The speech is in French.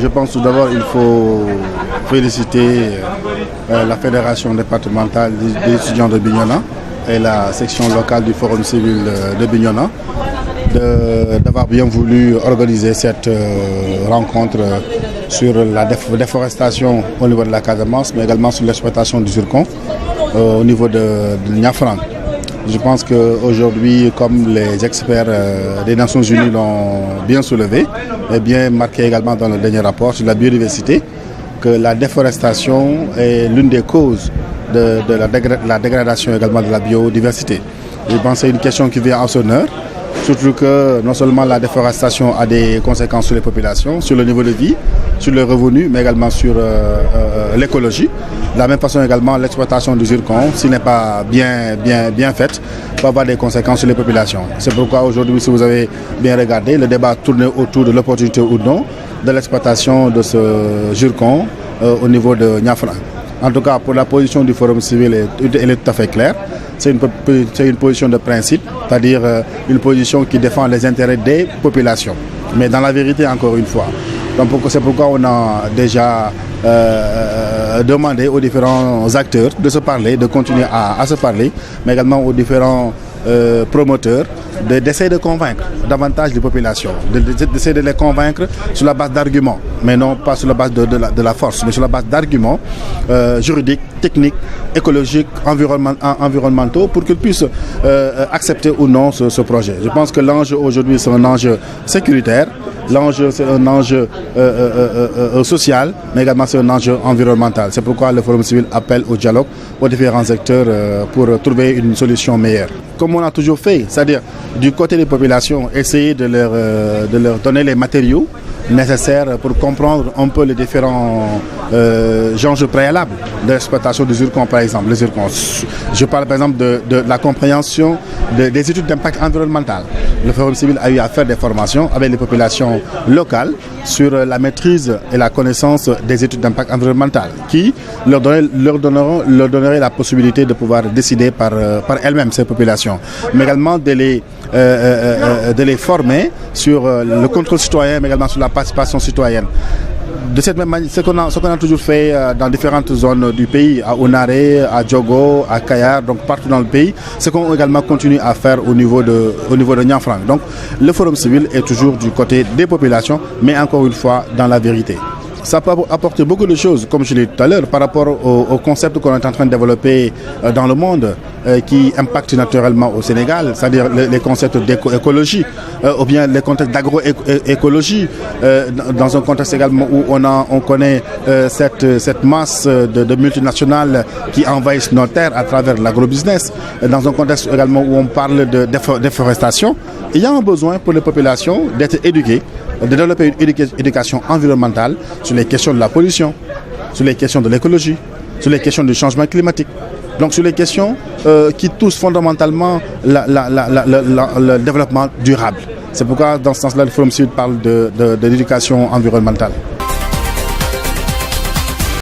Je pense tout d'abord qu'il faut féliciter la fédération départementale des étudiants de Bignona et la section locale du Forum civil de Bignona d'avoir bien voulu organiser cette rencontre sur la déforestation au niveau de la Casamance, mais également sur l'exploitation du zircon au niveau de Niafran. Je pense qu'aujourd'hui, comme les experts des Nations Unies l'ont bien soulevé, et bien marqué également dans le dernier rapport sur la biodiversité, que la déforestation est l'une des causes de la dégradation également de la biodiversité. Je pense que c'est une question qui vient en son heure, surtout que non seulement la déforestation a des conséquences sur les populations, sur le niveau de vie, sur le revenu, mais également sur l'écologie. De la même façon également, l'exploitation du zircon, s'il n'est pas bien faite, peut avoir des conséquences sur les populations. C'est pourquoi aujourd'hui, si vous avez bien regardé, le débat tourne autour de l'opportunité ou non de l'exploitation de ce zircon au niveau de Niafran. En tout cas, pour la position du Forum civil, elle est tout à fait claire. C'est une position de principe, c'est-à-dire une position qui défend les intérêts des populations. Mais dans la vérité, encore une fois. Donc c'est pourquoi on a déjà demandé aux différents acteurs de se parler, de continuer à se parler, mais également aux différents promoteurs d'essayer de convaincre davantage les populations, d'essayer de les convaincre sur la base d'arguments, mais non pas sur la base de la force, mais sur la base d'arguments juridiques, techniques, écologiques, environnementaux, pour qu'ils puissent accepter ou non ce projet. Je pense que l'enjeu aujourd'hui, c'est un enjeu sécuritaire, l'enjeu, c'est un enjeu social, mais également c'est un enjeu environnemental. C'est pourquoi le Forum civil appelle au dialogue aux différents acteurs pour trouver une solution meilleure. Comme on a toujours fait, c'est-à-dire du côté des populations, essayer de leur donner les matériaux nécessaires pour comprendre un peu les différents enjeux préalables de l'exploitation du zircon, par exemple. Le zircon. Je parle par exemple de la compréhension des études d'impact environnemental. Le Forum civil a eu à faire des formations avec les populations locales sur la maîtrise et la connaissance des études d'impact environnemental qui leur donnerait la possibilité de pouvoir décider par elles-mêmes, ces populations, mais également de les former sur le contrôle citoyen, mais également sur la participation citoyenne. De cette même manière, ce qu'on a toujours fait dans différentes zones du pays, à Ounaré, à Diogo, à Kayar, donc partout dans le pays, ce qu'on également continue à faire au niveau de Niafran. Donc le Forum civil est toujours du côté des populations, mais encore une fois dans la vérité. Ça peut apporter beaucoup de choses, comme je l'ai dit tout à l'heure, par rapport au concept qu'on est en train de développer dans le monde, qui impactent naturellement au Sénégal, c'est-à-dire les concepts d'écologie, ou bien les concepts d'agroécologie, dans un contexte également où on connaît cette masse de multinationales qui envahissent nos terres à travers l'agrobusiness, dans un contexte également où on parle de déforestation. Il y a un besoin pour les populations d'être éduquées, de développer une éducation environnementale sur les questions de la pollution, sur les questions de l'écologie, sur les questions du changement climatique. Donc sur les questions qui touchent fondamentalement le développement durable. C'est pourquoi dans ce sens-là, le Forum civil parle de l'éducation environnementale.